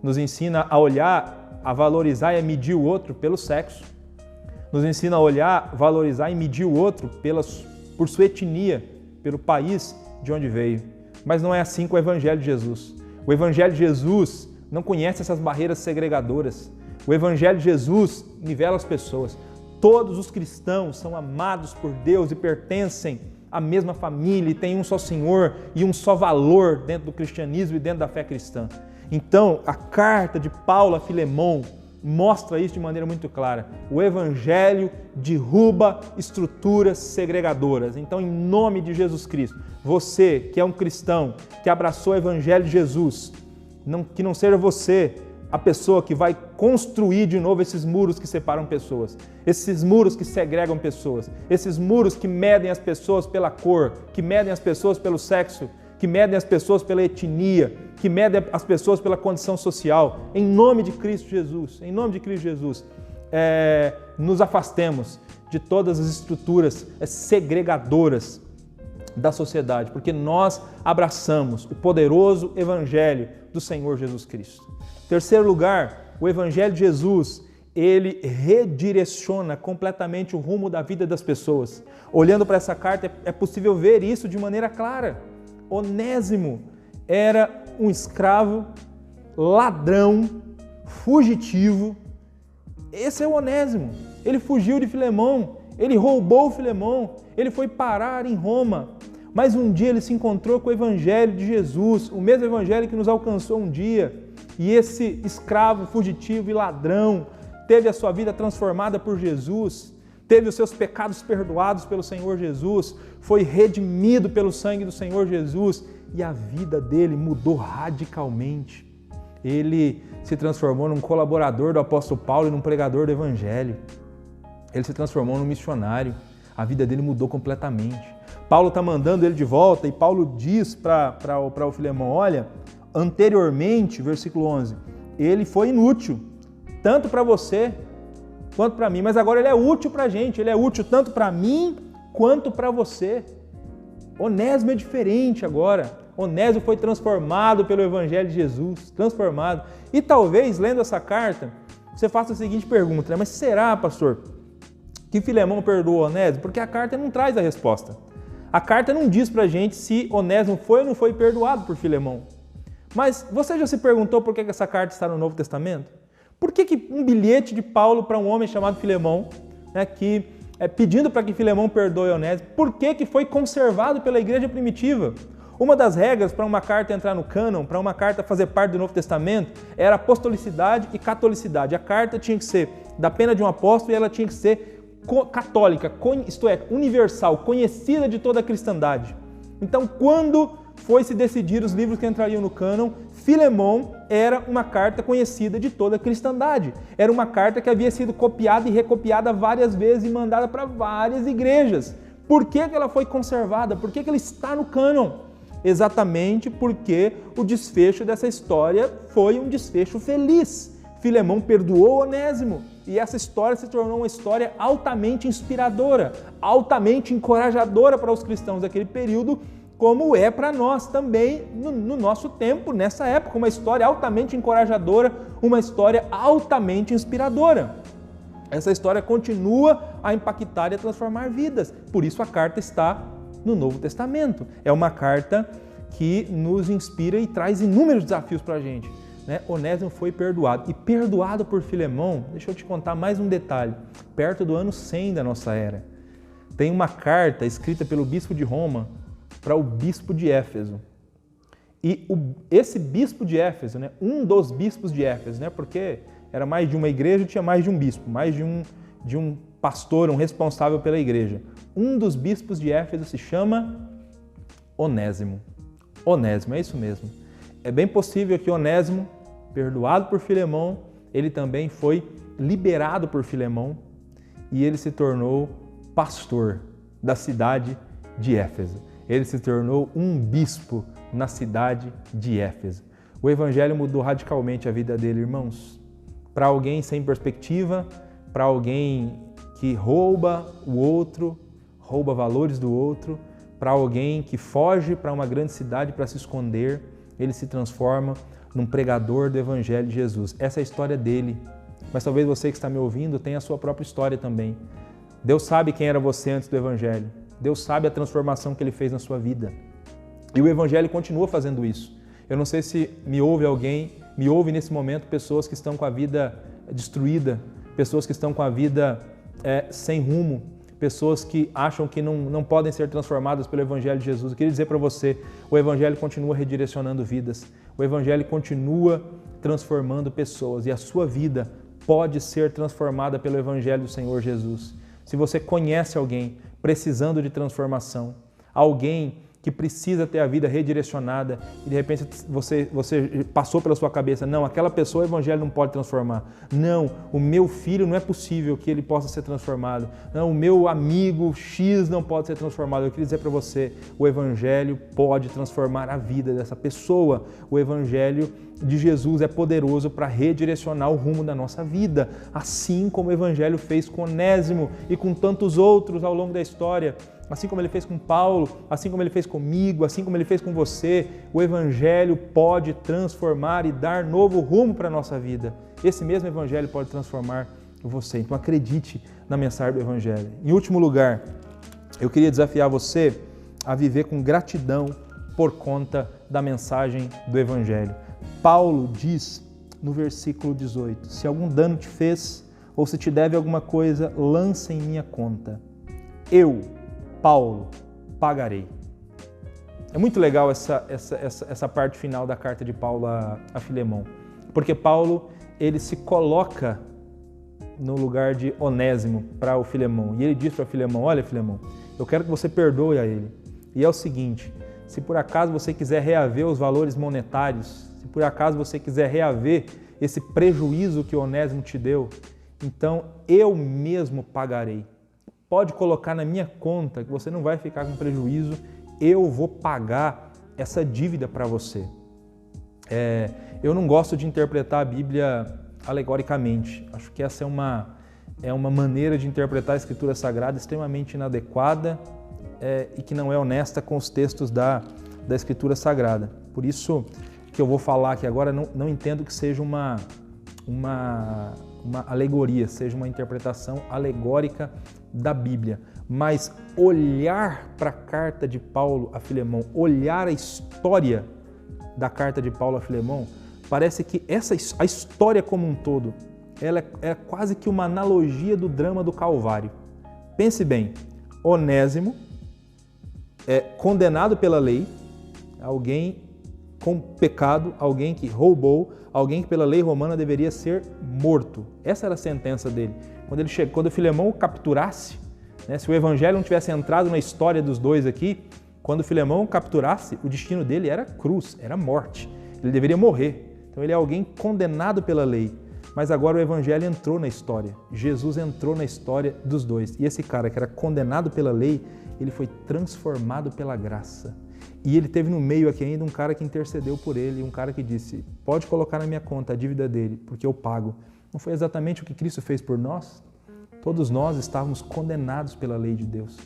Nos ensina a olhar, a valorizar e a medir o outro pelo sexo. Nos ensina a olhar, valorizar e medir o outro por sua etnia, pelo país de onde veio. Mas não é assim com o Evangelho de Jesus. O Evangelho de Jesus não conhece essas barreiras segregadoras. O Evangelho de Jesus nivela as pessoas. Todos os cristãos são amados por Deus e pertencem à mesma família e têm um só Senhor e um só valor dentro do cristianismo e dentro da fé cristã. Então, a carta de Paulo a Filemão mostra isso de maneira muito clara. O Evangelho derruba estruturas segregadoras. Então, em nome de Jesus Cristo, você que é um cristão, que abraçou o Evangelho de Jesus, que não seja você a pessoa que vai construir de novo esses muros que separam pessoas, esses muros que segregam pessoas, esses muros que medem as pessoas pela cor, que medem as pessoas pelo sexo, que medem as pessoas pela etnia, que medem as pessoas pela condição social. Em nome de Cristo Jesus, nos afastemos de todas as estruturas segregadoras da sociedade, porque nós abraçamos o poderoso Evangelho do Senhor Jesus Cristo. Terceiro lugar, o Evangelho de Jesus, ele redireciona completamente o rumo da vida das pessoas. Olhando para essa carta, é possível ver isso de maneira clara. Onésimo era um escravo, ladrão, fugitivo. Esse é o Onésimo. Ele fugiu de Filemão, ele roubou Filemão, ele foi parar em Roma. Mas um dia ele se encontrou com o Evangelho de Jesus, o mesmo Evangelho que nos alcançou um dia. E esse escravo, fugitivo e ladrão teve a sua vida transformada por Jesus, teve os seus pecados perdoados pelo Senhor Jesus, foi redimido pelo sangue do Senhor Jesus e a vida dele mudou radicalmente. Ele se transformou num colaborador do apóstolo Paulo e num pregador do Evangelho. Ele se transformou num missionário. A vida dele mudou completamente. Paulo está mandando ele de volta e Paulo diz para o Filemão: olha, anteriormente, versículo 11, ele foi inútil, tanto para você quanto para mim, mas agora ele é útil para a gente, ele é útil tanto para mim quanto para você. Onésimo é diferente agora. Onésimo foi transformado pelo Evangelho de Jesus, transformado. E talvez, lendo essa carta, você faça a seguinte pergunta: mas será, pastor, que Filemão perdoou Onésimo? Porque a carta não traz a resposta. A carta não diz pra gente se Onésimo foi ou não foi perdoado por Filemão. Mas você já se perguntou por que essa carta está no Novo Testamento? Por que um bilhete de Paulo para um homem chamado Filemão, né, pedindo para que Filemão perdoe Onésimo, por que foi conservado pela igreja primitiva? Uma das regras para uma carta entrar no cânon, para uma carta fazer parte do Novo Testamento, era apostolicidade e catolicidade. A carta tinha que ser da pena de um apóstolo e ela tinha que ser católica, isto é, universal, conhecida de toda a cristandade. Então, quando foi-se decidir os livros que entrariam no cânon, Filemão era uma carta conhecida de toda a cristandade. Era uma carta que havia sido copiada e recopiada várias vezes e mandada para várias igrejas. Por que ela foi conservada? Por que ela está no cânon? Exatamente porque o desfecho dessa história foi um desfecho feliz. Filemão perdoou Onésimo e essa história se tornou uma história altamente inspiradora, altamente encorajadora para os cristãos daquele período, como é para nós também no nosso tempo, nessa época. Uma história altamente encorajadora, uma história altamente inspiradora. Essa história continua a impactar e a transformar vidas. Por isso a carta está no Novo Testamento. É uma carta que nos inspira e traz inúmeros desafios para a gente. Onésimo foi perdoado. E perdoado por Filemão, deixa eu te contar mais um detalhe. Perto do ano 100 da nossa era, tem uma carta escrita pelo bispo de Roma para o bispo de Éfeso. E esse bispo de Éfeso, um dos bispos de Éfeso, porque era mais de uma igreja, tinha mais de um bispo, mais de um pastor, um responsável pela igreja. Um dos bispos de Éfeso se chama Onésimo. Onésimo, é isso mesmo. É bem possível que Onésimo, perdoado por Filemão, ele também foi liberado por Filemão e ele se tornou pastor da cidade de Éfeso. Ele se tornou um bispo na cidade de Éfeso. O evangelho mudou radicalmente a vida dele, irmãos. Para alguém sem perspectiva, para alguém que rouba o outro, rouba valores do outro, para alguém que foge para uma grande cidade para se esconder, ele se transforma num pregador do evangelho de Jesus. Essa é a história dele. Mas talvez você que está me ouvindo tenha a sua própria história também. Deus sabe quem era você antes do evangelho. Deus sabe a transformação que ele fez na sua vida. E o evangelho continua fazendo isso. Eu não sei se me ouve alguém, me ouve nesse momento pessoas que estão com a vida destruída, pessoas que estão com a vida sem rumo, pessoas que acham que não podem ser transformadas pelo evangelho de Jesus. Eu queria dizer para você, o evangelho continua redirecionando vidas, o evangelho continua transformando pessoas e a sua vida pode ser transformada pelo evangelho do Senhor Jesus. Se você conhece alguém precisando de transformação, alguém que precisa ter a vida redirecionada e de repente você passou pela sua cabeça, não, aquela pessoa o evangelho não pode transformar. Não, o meu filho não é possível que ele possa ser transformado. Não, o meu amigo X não pode ser transformado. Eu queria dizer para você, o evangelho pode transformar a vida dessa pessoa. O evangelho de Jesus é poderoso para redirecionar o rumo da nossa vida, assim como o evangelho fez com Onésimo e com tantos outros ao longo da história. Assim como ele fez com Paulo, assim como ele fez comigo, assim como ele fez com você, o evangelho pode transformar e dar novo rumo para a nossa vida. Esse mesmo evangelho pode transformar você. Então acredite na mensagem do evangelho. Em último lugar, eu queria desafiar você a viver com gratidão por conta da mensagem do evangelho. Paulo diz no versículo 18, se algum dano te fez ou se te deve alguma coisa, lança em minha conta. Eu, Paulo, pagarei. É muito legal essa parte final da carta de Paulo a Filemão, porque Paulo ele se coloca no lugar de Onésimo para o Filemão e ele diz para Filemão, olha Filemão, eu quero que você perdoe a ele. E é o seguinte, se por acaso você quiser reaver os valores monetários, se por acaso você quiser reaver esse prejuízo que Onésimo te deu, então eu mesmo pagarei. Pode colocar na minha conta que você não vai ficar com prejuízo, eu vou pagar essa dívida para você. Eu não gosto de interpretar a Bíblia alegoricamente. Acho que essa é uma maneira de interpretar a Escritura Sagrada extremamente inadequada e que não é honesta com os textos da Escritura Sagrada. Por isso que eu vou falar aqui agora, não entendo que seja uma alegoria, seja uma interpretação alegórica da Bíblia, mas olhar para a carta de Paulo a Filemão, olhar a história da carta de Paulo a Filemão, parece que a história como um todo, ela é quase que uma analogia do drama do Calvário. Pense bem, Onésimo é condenado pela lei, alguém com pecado, alguém que roubou, alguém que pela lei romana deveria ser morto. Essa era a sentença dele. Quando Filemão o capturasse, se o evangelho não tivesse entrado na história dos dois aqui, Quando Filemão capturasse, o destino dele era cruz, era morte. Ele deveria morrer. Então ele é alguém condenado pela lei. Mas agora o evangelho entrou na história. Jesus entrou na história dos dois. E esse cara que era condenado pela lei, ele foi transformado pela graça. E ele teve no meio aqui ainda um cara que intercedeu por ele, um cara que disse, pode colocar na minha conta a dívida dele, porque eu pago. Não foi exatamente o que Cristo fez por nós? Todos nós estávamos condenados pela lei de Deus.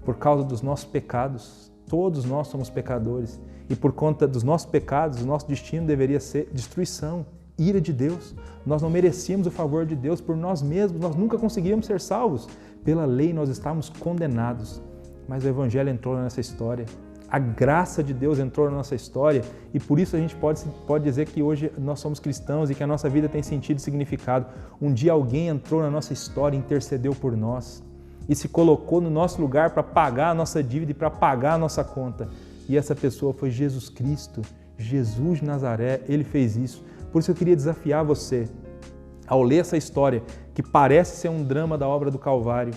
Por causa dos nossos pecados, todos nós somos pecadores. E por conta dos nossos pecados, o nosso destino deveria ser destruição, ira de Deus. Nós não merecíamos o favor de Deus por nós mesmos, nós nunca conseguíamos ser salvos. Pela lei nós estávamos condenados. Mas o evangelho entrou nessa história. A graça de Deus entrou na nossa história e por isso a gente pode dizer que hoje nós somos cristãos e que a nossa vida tem sentido e significado. Um dia alguém entrou na nossa história e intercedeu por nós e se colocou no nosso lugar para pagar a nossa dívida e para pagar a nossa conta. E essa pessoa foi Jesus Cristo, Jesus de Nazaré, Ele fez isso. Por isso eu queria desafiar você, ao ler essa história, que parece ser um drama da obra do Calvário,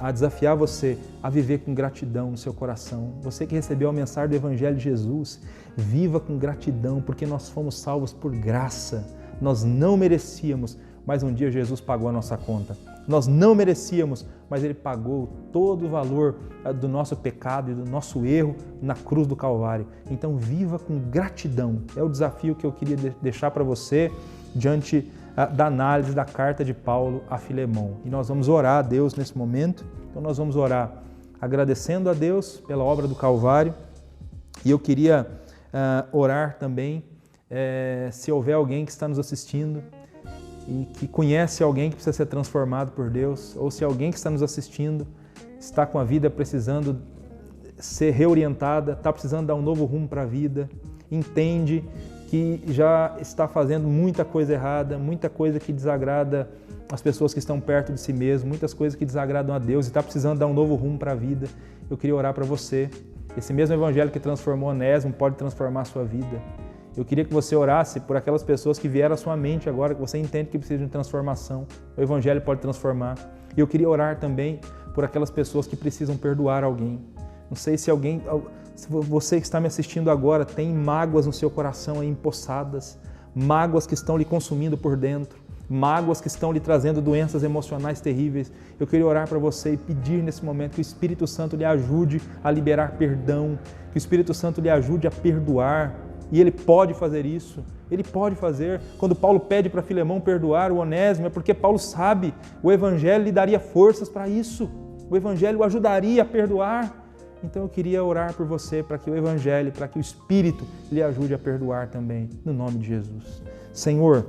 a desafiar você a viver com gratidão no seu coração. Você que recebeu a mensagem do Evangelho de Jesus, viva com gratidão, porque nós fomos salvos por graça. Nós não merecíamos, mas um dia Jesus pagou a nossa conta. Nós não merecíamos, mas Ele pagou todo o valor do nosso pecado e do nosso erro na cruz do Calvário. Então viva com gratidão. É o desafio que eu queria deixar para você diante da análise da carta de Paulo a Filemão. E nós vamos orar a Deus nesse momento. Então nós vamos orar agradecendo a Deus pela obra do Calvário. E eu queria orar também, se houver alguém que está nos assistindo e que conhece alguém que precisa ser transformado por Deus, ou se alguém que está nos assistindo está com a vida precisando ser reorientada, está precisando dar um novo rumo para a vida, entende que já está fazendo muita coisa errada, muita coisa que desagrada as pessoas que estão perto de si mesmo, muitas coisas que desagradam a Deus e está precisando dar um novo rumo para a vida. Eu queria orar para você. Esse mesmo evangelho que transformou Onésimo pode transformar a sua vida. Eu queria que você orasse por aquelas pessoas que vieram à sua mente agora, que você entende que precisa de transformação. O evangelho pode transformar. E eu queria orar também por aquelas pessoas que precisam perdoar alguém. Não sei se alguém... Se você que está me assistindo agora tem mágoas no seu coração aí empossadas, mágoas que estão lhe consumindo por dentro, mágoas que estão lhe trazendo doenças emocionais terríveis, eu queria orar para você e pedir nesse momento que o Espírito Santo lhe ajude a liberar perdão, que o Espírito Santo lhe ajude a perdoar, e Ele pode fazer isso, Ele pode fazer. Quando Paulo pede para Filemão perdoar o Onésimo, é porque Paulo sabe, o Evangelho lhe daria forças para isso, o Evangelho o ajudaria a perdoar. Então eu queria orar por você para que o Evangelho, para que o Espírito lhe ajude a perdoar também, no nome de Jesus. Senhor,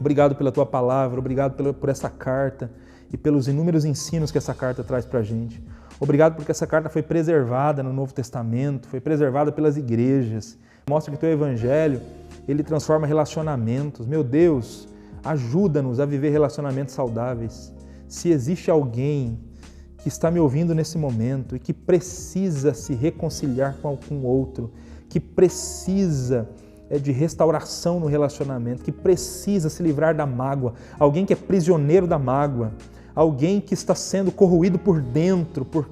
obrigado pela Tua palavra, obrigado por essa carta e pelos inúmeros ensinos que essa carta traz para a gente. Obrigado porque essa carta foi preservada no Novo Testamento, foi preservada pelas igrejas. Mostra que o Teu Evangelho, ele transforma relacionamentos. Meu Deus, ajuda-nos a viver relacionamentos saudáveis. Se existe alguém que está me ouvindo nesse momento e que precisa se reconciliar com algum outro, que precisa de restauração no relacionamento, que precisa se livrar da mágoa, alguém que é prisioneiro da mágoa, alguém que está sendo corroído por dentro por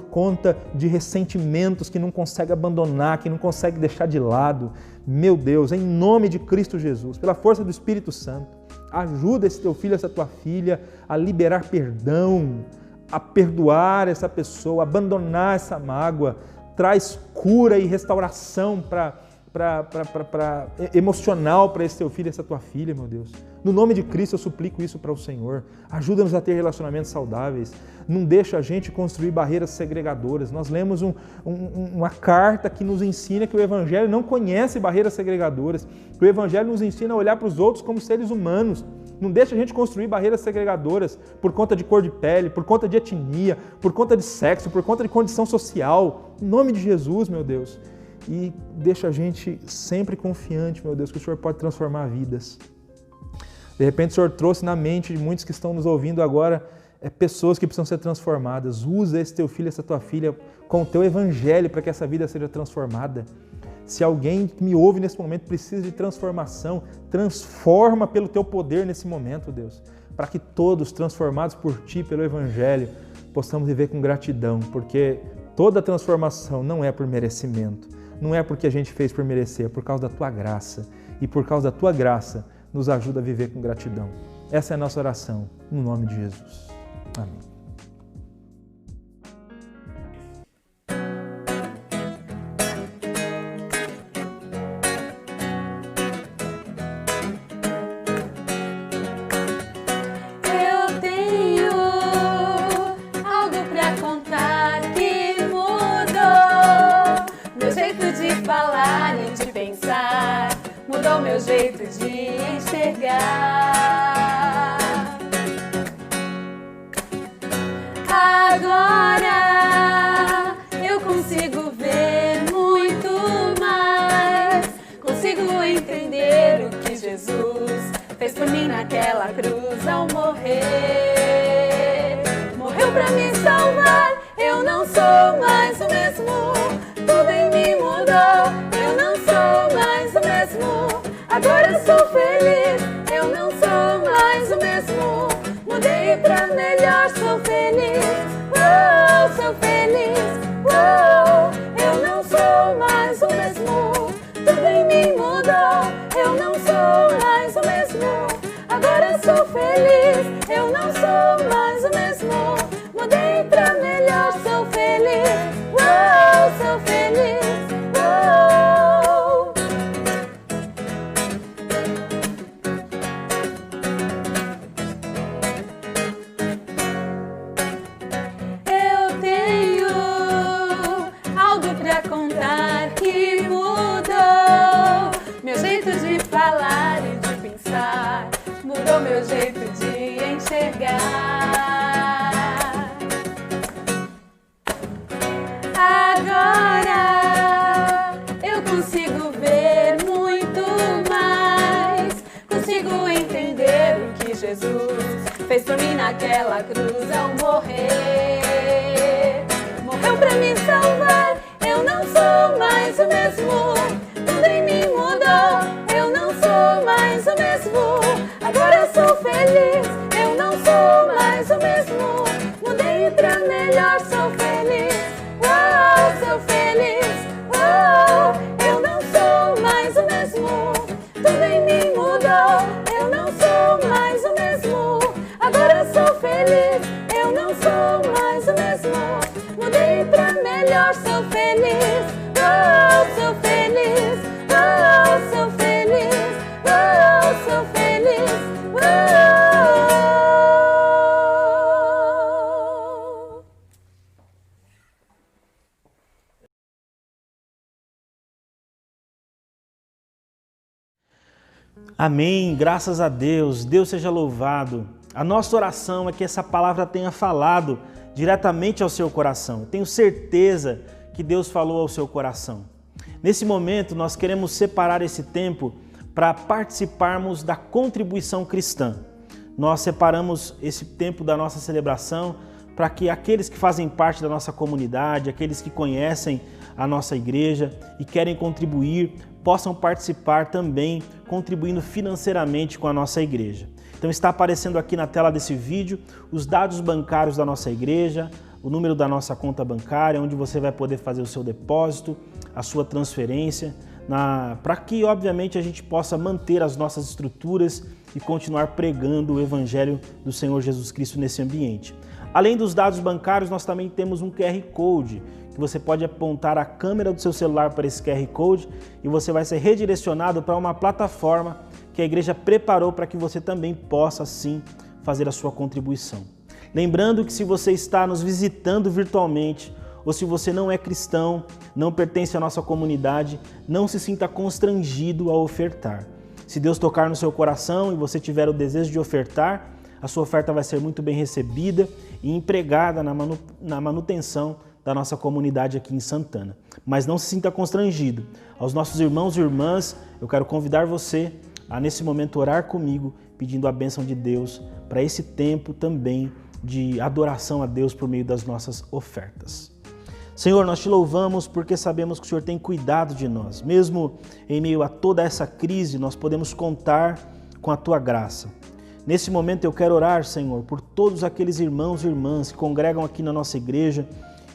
conta de ressentimentos que não consegue abandonar, que não consegue deixar de lado. Meu Deus, em nome de Cristo Jesus, pela força do Espírito Santo, ajuda esse teu filho, essa tua filha a liberar perdão, a perdoar essa pessoa, a abandonar essa mágoa. Traz cura e restauração emocional para esse teu filho, essa tua filha, meu Deus. No nome de Cristo eu suplico isso para o Senhor. Ajuda-nos a ter relacionamentos saudáveis. Não deixa a gente construir barreiras segregadoras. Nós lemos uma carta que nos ensina que o Evangelho não conhece barreiras segregadoras. Que o Evangelho nos ensina a olhar para os outros como seres humanos. Não deixa a gente construir barreiras segregadoras por conta de cor de pele, por conta de etnia, por conta de sexo, por conta de condição social. Em nome de Jesus, meu Deus. E deixa a gente sempre confiante, meu Deus, que o Senhor pode transformar vidas. De repente o Senhor trouxe na mente de muitos que estão nos ouvindo agora pessoas que precisam ser transformadas. Usa esse teu filho, essa tua filha com o teu evangelho para que essa vida seja transformada. Se alguém que me ouve nesse momento precisa de transformação, transforma pelo teu poder nesse momento, Deus, para que todos, transformados por ti, pelo evangelho, possamos viver com gratidão, porque Toda transformação não é por merecimento, não é porque a gente fez por merecer, é por causa da Tua graça. E por causa da Tua graça, nos ajuda a viver com gratidão. Essa é a nossa oração, no nome de Jesus. Amém. Eu tenho algo pra contar que mudou meu jeito de falar e de pensar, mudou meu jeito de enxergar. Agora eu consigo ver muito mais, consigo entender o que Jesus fez por mim naquela cruz ao morrer. Morreu pra me salvar, eu não sou mais o mesmo, tudo em mim mudou, eu não sou mais o mesmo. Agora eu sou feliz, eu não sou mais o mesmo, mudei pra melhor, sou feliz, sou feliz, eu não sou mais o mesmo, tudo em mim mudou, eu não sou mais o mesmo, agora eu sou feliz, eu não sou mais o mesmo, mudei pra melhor, sou feliz, sou feliz, Eu tenho algo pra contar que mudou meu jeito de falar e de pensar, mudou meu jeito de enxergar. Agora eu consigo ver muito mais, consigo entender o que Jesus fez por mim naquela cruz ao morrer. Morreu pra me salvar, eu não sou mais o mesmo, tudo em mim mudou, eu não sou mais o mesmo, agora eu sou feliz, eu não sou mais o mesmo, mudei pra melhor, sou feliz, sou feliz, eu não sou mais o mesmo, tudo em mim mudou, eu não sou mais o mesmo, agora eu sou feliz, eu não sou mais o mesmo, mudei pra melhor, sou feliz, sou feliz, sou feliz, sou feliz, Amém, graças a Deus, Deus seja louvado. A nossa oração é que essa palavra tenha falado diretamente ao seu coração. Eu tenho certeza que Deus falou ao seu coração. Nesse momento, nós queremos separar esse tempo para participarmos da contribuição cristã. Nós separamos esse tempo da nossa celebração para que aqueles que fazem parte da nossa comunidade, aqueles que conhecem a nossa igreja e querem contribuir, possam participar também, contribuindo financeiramente com a nossa igreja. Então está aparecendo aqui na tela desse vídeo os dados bancários da nossa igreja, o número da nossa conta bancária, onde você vai poder fazer o seu depósito, a sua transferência, para que, obviamente, a gente possa manter as nossas estruturas e continuar pregando o Evangelho do Senhor Jesus Cristo nesse ambiente. Além dos dados bancários, nós também temos um QR Code, que você pode apontar a câmera do seu celular para esse QR Code e você vai ser redirecionado para uma plataforma que a igreja preparou para que você também possa, assim, fazer a sua contribuição. Lembrando que se você está nos visitando virtualmente ou se você não é cristão, não pertence à nossa comunidade, não se sinta constrangido a ofertar. Se Deus tocar no seu coração e você tiver o desejo de ofertar, a sua oferta vai ser muito bem recebida e empregada na manutenção da nossa comunidade aqui em Santana. Mas não se sinta constrangido. Aos nossos irmãos e irmãs, eu quero convidar você a, nesse momento, orar comigo, pedindo a bênção de Deus para esse tempo também de adoração a Deus por meio das nossas ofertas. Senhor, nós te louvamos porque sabemos que o Senhor tem cuidado de nós. Mesmo em meio a toda essa crise, nós podemos contar com a tua graça. Nesse momento eu quero orar, Senhor, por todos aqueles irmãos e irmãs que congregam aqui na nossa igreja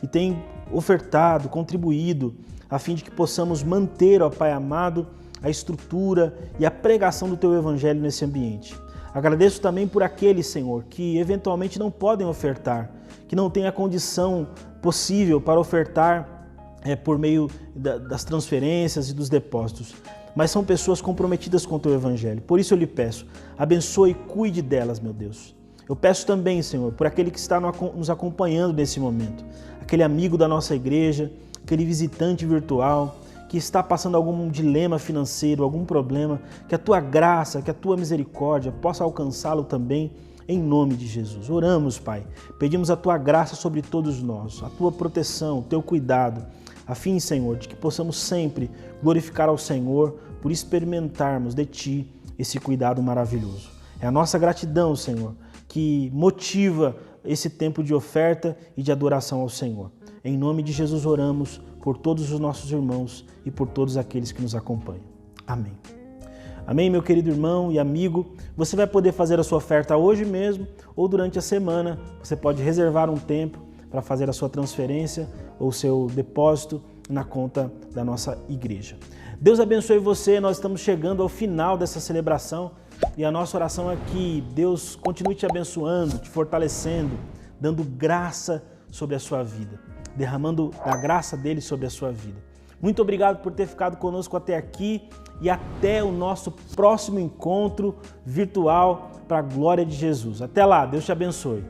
e têm ofertado, contribuído, a fim de que possamos manter, ó Pai amado, a estrutura e a pregação do Teu Evangelho nesse ambiente. Agradeço também por aqueles, Senhor, que eventualmente não podem ofertar, que não têm a condição possível para ofertar por meio das transferências e dos depósitos, mas são pessoas comprometidas com o Teu Evangelho. Por isso eu lhe peço, abençoe e cuide delas, meu Deus. Eu peço também, Senhor, por aquele que está nos acompanhando nesse momento, aquele amigo da nossa igreja, aquele visitante virtual, que está passando algum dilema financeiro, algum problema, que a Tua graça, que a Tua misericórdia possa alcançá-lo também, em nome de Jesus. Oramos, Pai, pedimos a Tua graça sobre todos nós, a Tua proteção, o Teu cuidado, a fim, Senhor, de que possamos sempre glorificar ao Senhor por experimentarmos de Ti esse cuidado maravilhoso. É a nossa gratidão, Senhor, que motiva esse tempo de oferta e de adoração ao Senhor. Em nome de Jesus oramos por todos os nossos irmãos e por todos aqueles que nos acompanham. Amém. Amém, meu querido irmão e amigo. Você vai poder fazer a sua oferta hoje mesmo ou durante a semana. Você pode reservar um tempo para fazer a sua transferência ou seu depósito na conta da nossa igreja. Deus abençoe você. Nós estamos chegando ao final dessa celebração e a nossa oração é que Deus continue te abençoando, te fortalecendo, dando graça sobre a sua vida, derramando a graça dele sobre a sua vida. Muito obrigado por ter ficado conosco até aqui e até o nosso próximo encontro virtual para a glória de Jesus. Até lá, Deus te abençoe.